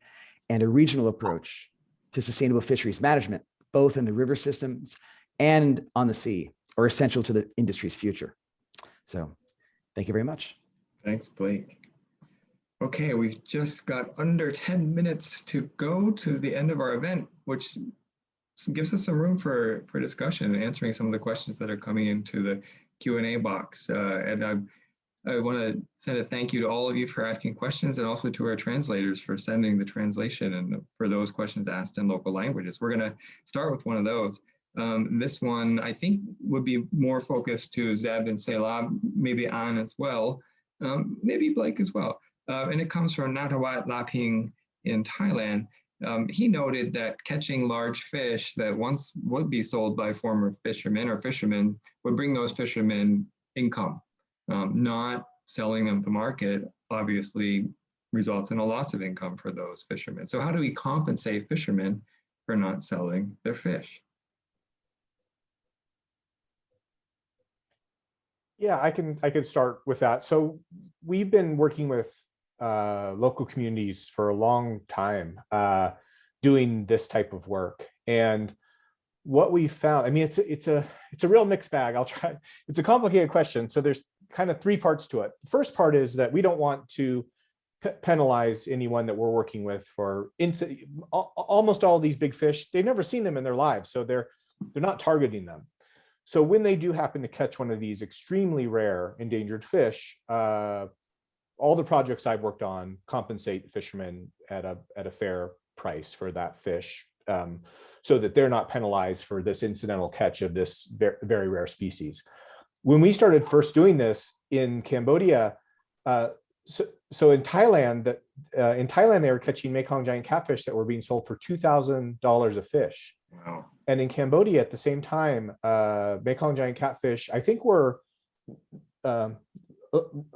and a regional approach to sustainable fisheries management, both in the river systems and on the sea, are essential to the industry's future. So thank you very much. Thanks, Blake. Okay, we've just got under 10 minutes to go to the end of our event, which gives us some room for discussion and answering some of the questions that are coming into the Q&A box. And I want to send a thank you to all of you for asking questions, and also to our translators for sending the translation and for those questions asked in local languages. We're going to start with one of those. This one, I think, would be more focused to Zeb and Selah, maybe An as well, maybe Blake as well. And it comes from Natawat Laping in Thailand. he noted that catching large fish that once would be sold by former fishermen or fishermen would bring those fishermen income. Not selling them to market obviously results in a loss of income for those fishermen. So how do we compensate fishermen for not selling their fish? Yeah, I can start with that. So we've been working with local communities for a long time, doing this type of work. And what we found, I mean, it's a real mixed bag. I'll try. It's a complicated question. So there's kind of three parts to it. The first part is that we don't want to penalize anyone that we're working with for almost all these big fish. They've never seen them in their lives, so they're not targeting them. So when they do happen to catch one of these extremely rare endangered fish, all the projects I've worked on compensate fishermen at a fair price for that fish, so that they're not penalized for this incidental catch of this very rare species. When we started first doing this in Cambodia, so in Thailand, they were catching Mekong giant catfish that were being sold for $2,000 a fish. Wow. And in Cambodia at the same time, Mekong giant catfish, I think, were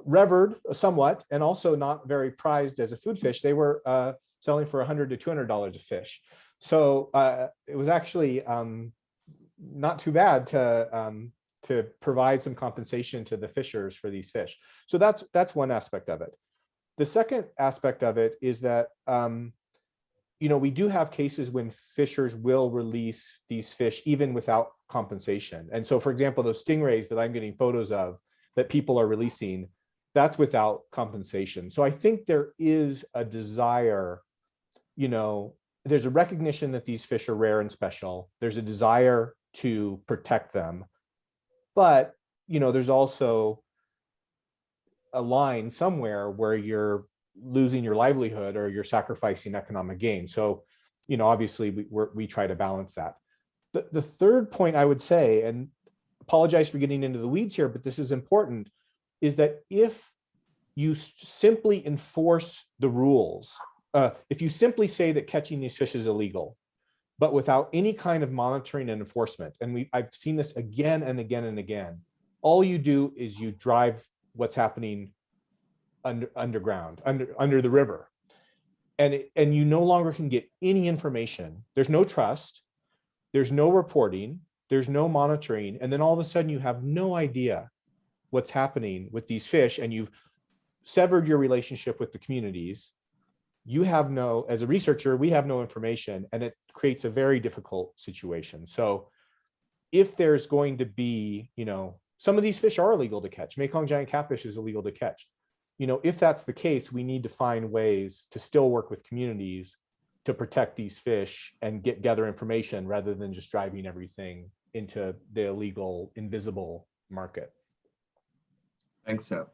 revered somewhat and also not very prized as a food fish. They were selling for $100 to $200 a fish. So it was actually not too bad to provide some compensation to the fishers for these fish. So that's one aspect of it. The second aspect of it is that we do have cases when fishers will release these fish even without compensation. And so, for example, those stingrays that I'm getting photos of that people are releasing, that's without compensation. So I think there is a desire, there's a recognition that these fish are rare and special. There's a desire to protect them. But, there's also a line somewhere where you're losing your livelihood or you're sacrificing economic gain. So, obviously we try to balance that. The third point I would say, and apologize for getting into the weeds here, but this is important, is that if you simply enforce the rules, if you simply say that catching these fish is illegal, but without any kind of monitoring and enforcement, and I've seen this again and again and again, all you do is you drive what's happening underground, under the river, and you no longer can get any information. There's no trust, there's no reporting, there's no monitoring, and then all of a sudden you have no idea what's happening with these fish, and you've severed your relationship with the communities. As a researcher, we have no information, and it creates a very difficult situation. So if there's going to be, some of these fish are illegal to catch. Mekong giant catfish is illegal to catch. If that's the case, we need to find ways to still work with communities to protect these fish and gather information rather than just driving everything into the illegal, invisible market. Thanks, Seb.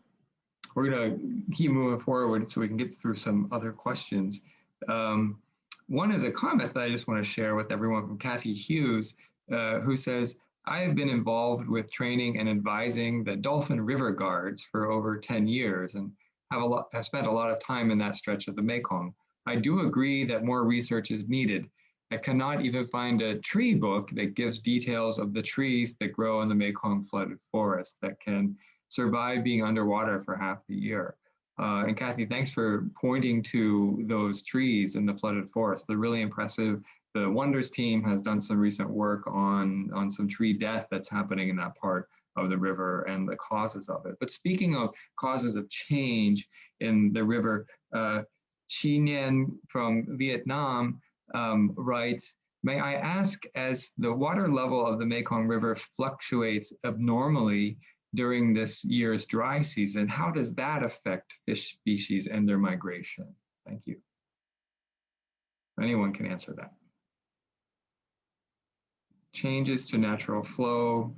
We're going to keep moving forward so we can get through some other questions. One is a comment that I just want to share with everyone from Kathy Hughes, who says, I have been involved with training and advising the Dolphin River Guards for over 10 years and have spent a lot of time in that stretch of the Mekong. I do agree that more research is needed. I cannot even find a tree book that gives details of the trees that grow in the Mekong flooded forest that can survive being underwater for half the year. And Kathy, thanks for pointing to those trees in the flooded forest. They're really impressive. The Wonders team has done some recent work on some tree death that's happening in that part of the river and the causes of it. But speaking of causes of change in the river, Chi Nien from Vietnam writes, may I ask, as the water level of the Mekong River fluctuates abnormally during this year's dry season, how does that affect fish species and their migration? Thank you. Anyone can answer that. Changes to natural flow,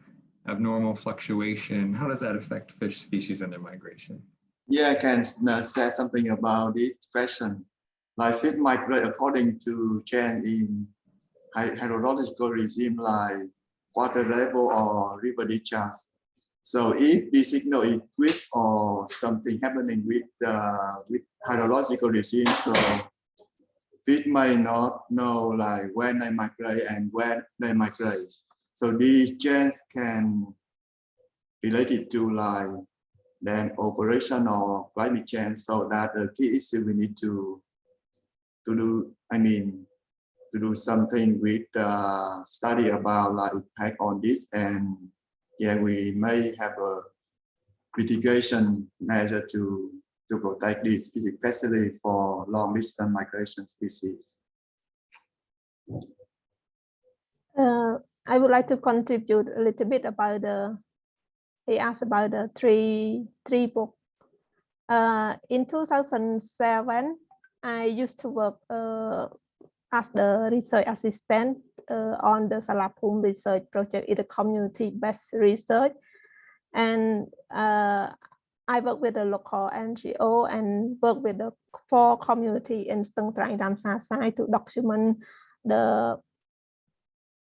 abnormal fluctuation, how does that affect fish species and their migration? Yeah, I can say something about this question. Like fish migrate according to change in hydrological regime like water level or river discharge. So if the signal is quick or something happening with hydrological regime, so fish may not know like when they migrate and when they migrate. So these changes can related to like then operation or climate change. So that the key issue we need to do, to do something with study about like impact on this, and yeah, we may have a mitigation measure to protect this species, especially for long distance migration species. I would like to contribute a little bit about he asked about the three books. In 2007, I used to work as the research assistant on the Salapum research project. It's a community-based research, and I work with a local NGO and work with the 4 community in Stingray Ramsasai to document the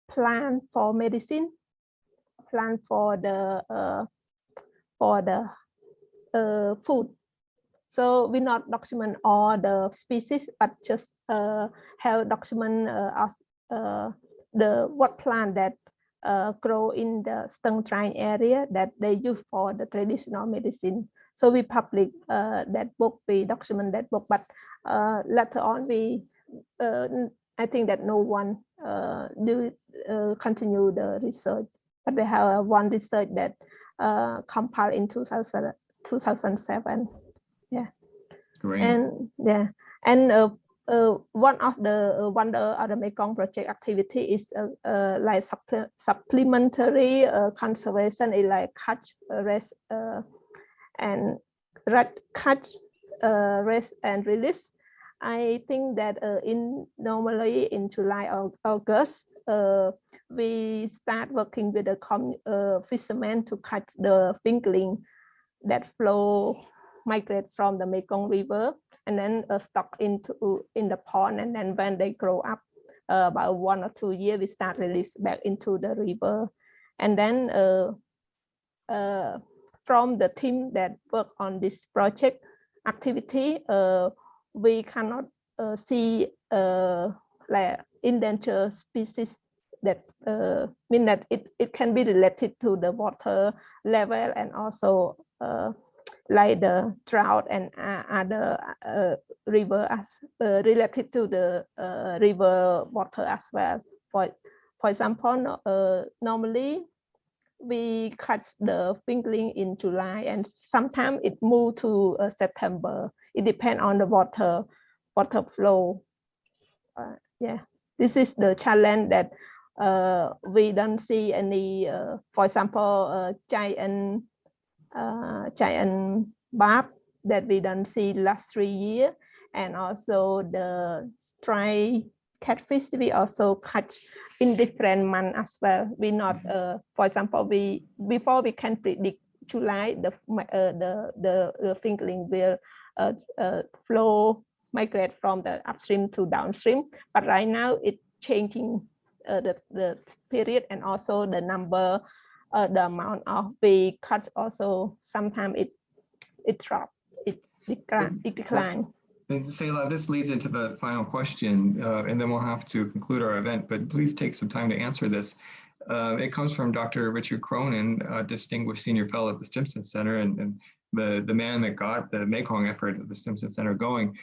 plan for medicine, plan for the food. So we not document all the species, but just have document what plant that grow in the Stingray area that they use for the traditional medicine. So we publish that book, we document that book, but later on we I think that no one continue the research, but we have one research that compiled in 2007. Yeah. Great. And yeah, and one of the Wonder of the Mekong project activity is like supplementary conservation, is like catch, rest, and rest and release. I think that normally in July or August, we start working with the fishermen to catch the fingerling that migrate from the Mekong River and then stock in the pond, and then when they grow up about 1 or 2 years, we start release back into the river. And then from the team that work on this project activity, we cannot see like endangered species that mean that it can be related to the water level, and also like the drought and other river as related to the river water as well. For example, normally we catch the fingerling in July, and sometimes it move to September. It depends on the water flow. Yeah, this is the challenge that we don't see any, for example, giant barb that we don't see last 3 years, and also the stray catfish we also catch in different months as well. We not, for example, before we can predict July, the fingerling will migrate from the upstream to downstream, but right now it's changing the period, and also the number, the amount of we catch also sometimes it drop, it decline. And Selah, this leads into the final question, and then we'll have to conclude our event, but please take some time to answer this. It comes from Dr. Richard Cronin, a distinguished senior fellow at the Stimson Center, and the man that got the Mekong effort at the Stimson Center going.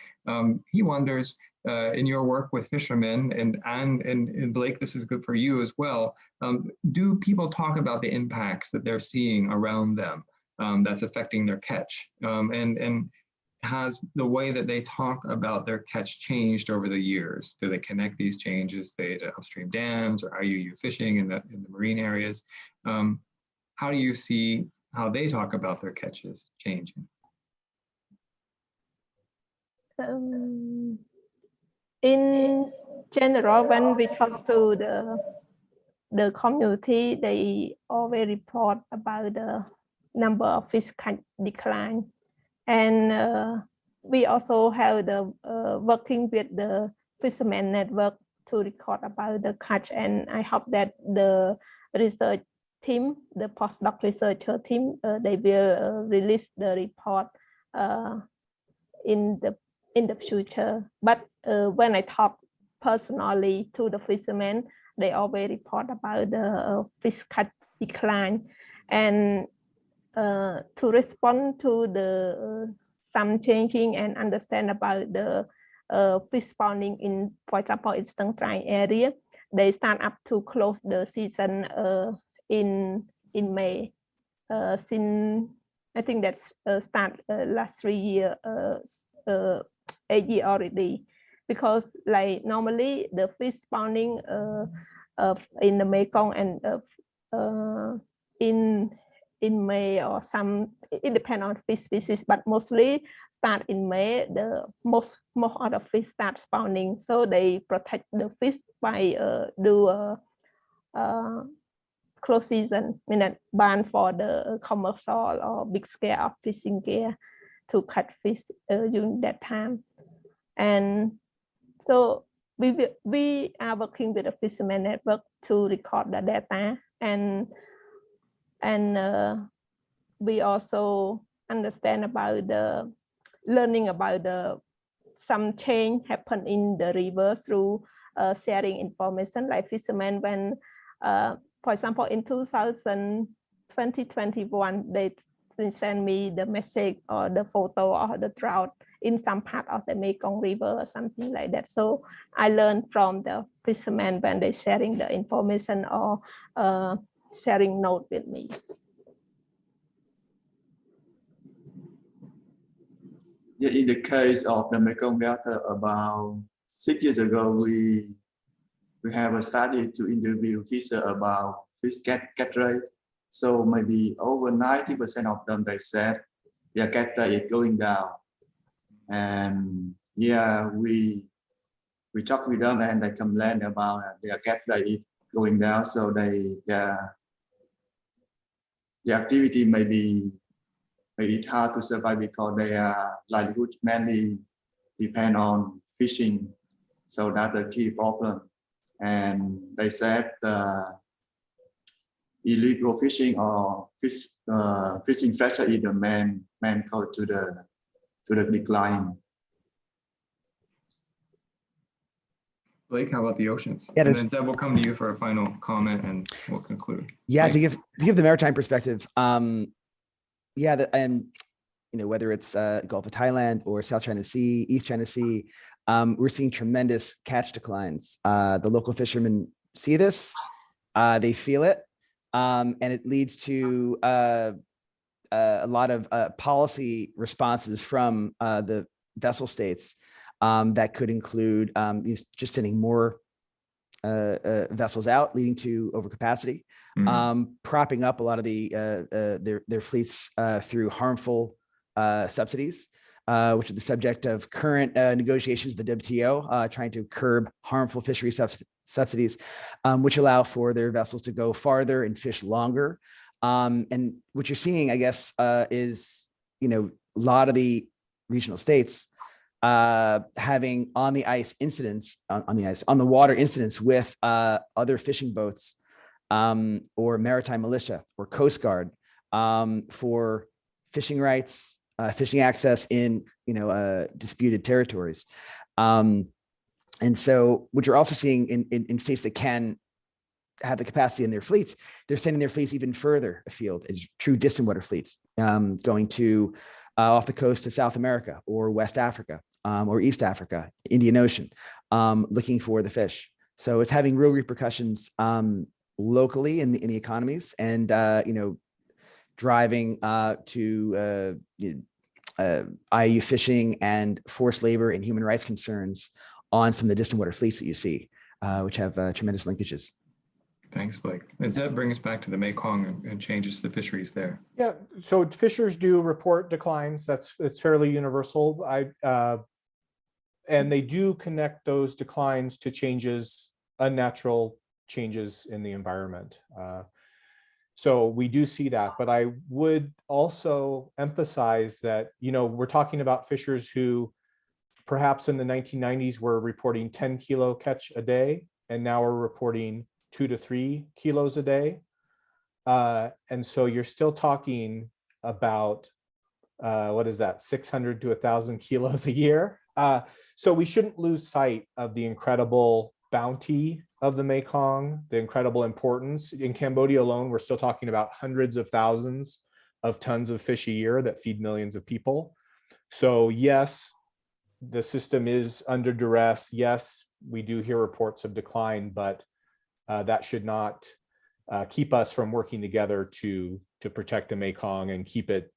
He wonders, in your work with fishermen, and Blake, this is good for you as well, do people talk about the impacts that they're seeing around them that's affecting their catch? And has the way that they talk about their catch changed over the years? Do they connect these changes, say, to upstream dams or IUU fishing in the marine areas? How do you see how they talk about their catches changing? In general, when we talk to the community, they always report about the number of fish catch decline. And we also have the working with the fishermen network to record about the catch. And I hope that the research team, the postdoc researcher team, they will release the report in the in the future. But when I talk personally to the fishermen, they always report about the fish catch decline. And to respond to the some changing and understand about the fish spawning in, for example, in Stingray area, they start up to close the season in May. Since I think that's start last 3 years, 8 years already, because like normally the fish spawning in the Mekong and in May or some, it depends on fish species, but mostly start in May. The most of the fish start spawning, so they protect the fish by do close season, meaning ban for the commercial or big scale of fishing gear to catch fish during that time. And so we are working with the fisherman network to record the data, and we also understand about the learning about the some change happen in the river through sharing information. Like fishermen, when for example in 2021 they send me the message or the photo of the drought in some part of the Mekong River or something like that. So I learned from the fishermen when they sharing the information or sharing note with me. Yeah, in the case of the Mekong Delta, about 6 years ago, we have a study to interview fishers about fish catch rate. So maybe over 90% of them, they said their catch rate is going down. And yeah, we talk with them and they complain about their catch rate is going down. So their activity may be it's hard to survive because their livelihood mainly depend on fishing. So that's the key problem. And they said illegal fishing or fishing pressure is the main cause to the decline. Blake, how about the oceans? Yeah, and then Zeb will come to you for a final comment and we'll conclude. Yeah, Blake. to give the maritime perspective, and whether it's Gulf of Thailand or South China Sea, East China Sea, we're seeing tremendous catch declines. The local fishermen see this, they feel it, and it leads to a lot of policy responses from the vessel states that could include just sending more vessels out, leading to overcapacity, propping up a lot of their fleets through harmful subsidies, which is the subject of current negotiations with the WTO, trying to curb harmful fishery subsidies, which allow for their vessels to go farther and fish longer. And what you're seeing, I guess, is a lot of the regional states having on the water incidents with other fishing boats or maritime militia or Coast Guard for fishing rights, fishing access in disputed territories. And so what you're also seeing in states that can have the capacity in their fleets, they're sending their fleets even further afield as true distant water fleets, going to off the coast of South America or West Africa or East Africa, Indian Ocean, looking for the fish. So it's having real repercussions locally in the economies, and driving to IUU fishing and forced labor and human rights concerns on some of the distant water fleets that you see, which have tremendous linkages. Thanks, Blake. And Zeb brings us back to the Mekong and changes the fisheries there. Yeah, so fishers do report declines. It's fairly universal. And they do connect those declines to changes, unnatural changes in the environment. So we do see that, but I would also emphasize that, we're talking about fishers who perhaps in the 1990s were reporting 10 kilo catch a day, and now we're reporting 2 to 3 kilos a day. And so you're still talking about, 600 to 1,000 kilos a year. So we shouldn't lose sight of the incredible bounty of the Mekong, the incredible importance. In Cambodia alone, we're still talking about hundreds of thousands of tons of fish a year that feed millions of people. So yes, the system is under duress. Yes, we do hear reports of decline, but that should not keep us from working together to protect the Mekong and keep it,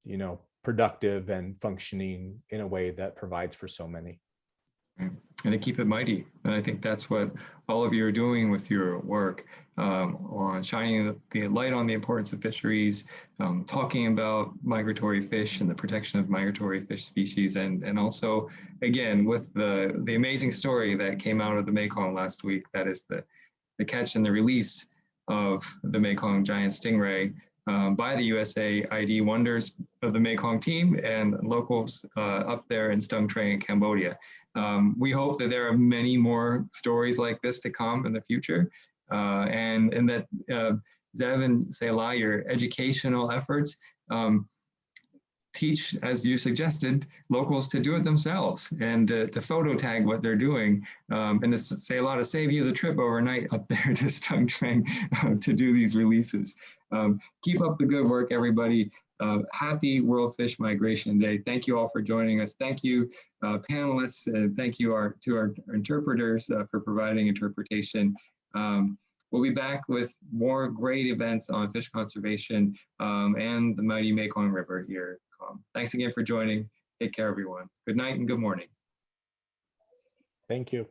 you know, productive and functioning in a way that provides for so many. And to keep it mighty. And I think that's what all of you are doing with your work, on shining the light on the importance of fisheries, talking about migratory fish and the protection of migratory fish species, and also, again, with the amazing story that came out of the Mekong last week, that is the catch and the release of the Mekong giant stingray by the USAID Wonders of the Mekong team and locals up there in Stingray in Cambodia. We hope that there are many more stories like this to come in the future, and that Zev and Selah, your educational efforts teach, as you suggested, locals to do it themselves and to photo tag what they're doing, and to say a lot to save you the trip overnight up there to Stingray to do these releases. Keep up the good work, everybody. Happy World Fish Migration Day. Thank you all for joining us. Thank you, panelists, and thank you to our interpreters for providing interpretation. We'll be back with more great events on fish conservation and the mighty Mekong River here. Thanks again for joining. Take care, everyone. Good night and good morning. Thank you.